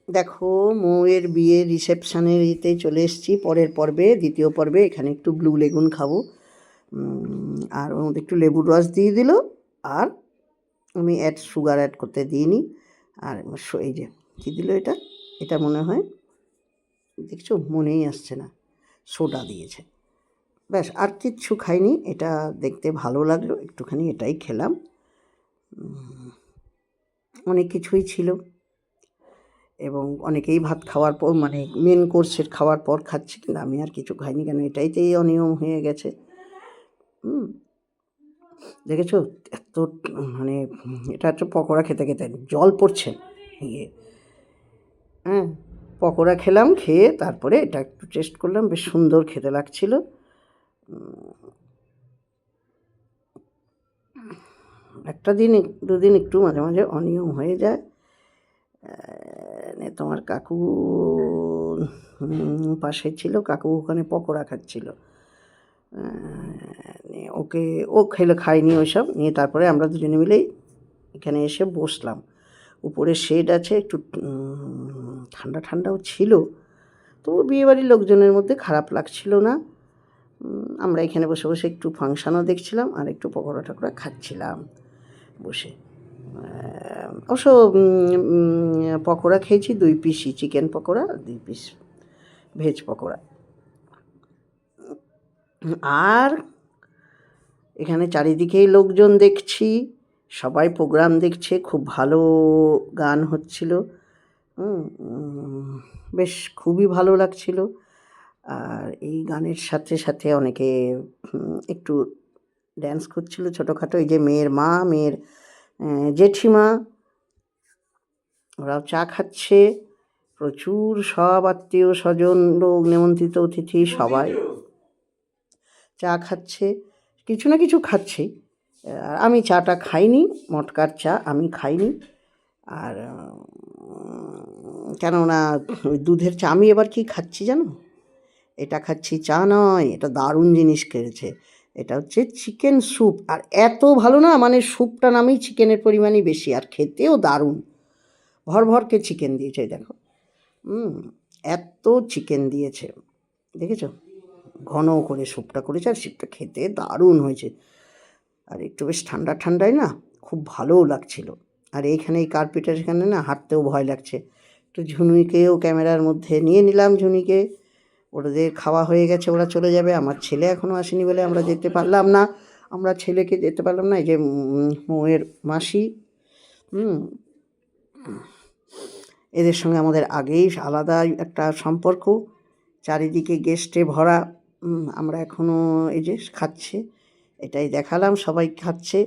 দেখো, মৌয়ের বিয়ের রিসেপশানের ইতে চলে এসেছি পরের পর্বে, দ্বিতীয় পর্বে। এখানে একটু ব্লু লেগুন খাবো, আর ওর মধ্যে একটু লেবুর রস দিয়ে দিল। আর আমি সুগার অ্যাড করতে দিইনি। আর এই যে কী দিল এটা, এটা মনে হয়, দেখছো মনেই আসছে না, সোডা দিয়েছে। ব্যাস, আর কিচ্ছু খাইনি। এটা দেখতে ভালো লাগলো, একটুখানি এটাই খেলাম। অনেক কিছুই ছিল, এবং অনেকেই ভাত খাওয়ার পর, মানে মেন কোর্সের খাওয়ার পর খাচ্ছি, কিন্তু আমি আর কিছু খাইনি, কেন এটাইতেই অনিয়ম হয়ে গেছে। দেখেছো এত, মানে এটা হচ্ছে পকোড়া খেতে খেতে জল পড়ছে ইয়ে। হ্যাঁ, পকোড়া খেলাম, খেয়ে তারপরে এটা একটু টেস্ট করলাম, বেশ সুন্দর খেতে লাগছিল। একটা দিন দুদিন একটু মাঝে মাঝে অনিয়ম হয়ে যায়। তোমার কাকু পাশে ছিল, কাকু ওখানে পকোড়া খাচ্ছিল, ওকে ও খাইনি ওইসব নিয়ে। তারপরে আমরা দুজনে মিলেই এখানে এসে বসলাম। উপরে শেড আছে, একটু ঠান্ডা ঠান্ডাও ছিল, তো বিয়েবাড়ির লোকজনের মধ্যে খারাপ লাগছিল না। আমরা এখানে বসে বসে একটু ফাংশানও দেখছিলাম, আর একটু পকোড়া টকোড়া খাচ্ছিলাম বসে। অবশ্য পকোড়া খেয়েছি 2 পিসই, chicken pakora, 2 piece veg pakora. আর এখানে চারিদিকেই লোকজন দেখছি, সবাই প্রোগ্রাম দেখছে, খুব ভালো গান হচ্ছিল, বেশ খুবই ভালো লাগছিল। আর এই গানের সাথে সাথে অনেকে একটু ড্যান্স করছিল ছোটোখাটো। এই যে মেয়ের মা, মেয়ের জেঠিমা, ওরাও চা খাচ্ছে। প্রচুর সব আত্মীয় স্বজন, লোক, নিমন্ত্রিত অতিথি সবাই চা খাচ্ছে, কিছু না কিছু খাচ্ছে। আর আমি চাটা খাইনি, মটকার চা আমি খাইনি। আর কেননা ওই দুধের চা, আমি এবার কি খাচ্ছি জানো, এটা খাচ্ছি, চা নয়, এটা দারুণ জিনিস খেয়েছে। এটা হচ্ছে চিকেন স্যুপ, আর এত ভালো না, মানে স্যুপটা নামেই চিকেনের পরিমাণই বেশি, আর খেতেও দারুণ। ভরভরকে চিকেন দিয়েছে, দেখো, এত চিকেন দিয়েছে, দেখেছো, ঘন করে স্যুপটা করেছে, আর স্যুপটা খেতে দারুণ হয়েছে। আর একটু বেশ ঠান্ডা ঠান্ডায় না, খুব ভালোও লাগছিল। আর এইখানে এই কার্পেটের এখানে না হাঁটতেও ভয় লাগছে। একটু ঝুনুইকেও ক্যামেরার মধ্যে নিয়ে নিলাম, ঝুনিকে। ওদের খাওয়া হয়ে গেছে, ওরা চলে যাবে। আমার ছেলে এখনও আসেনি বলে আমরা যেতে পারলাম না, আমরা ছেলেকে যেতে পারলাম না। এই যে মৌয়ের মাসি, এদের সঙ্গে আমাদের আগেই আলাদা একটা সম্পর্ক। চারিদিকে গেস্টে ভরা, আমরা এখনও এই যে খাচ্ছে, এটাই দেখালাম, সবাই খাচ্ছে।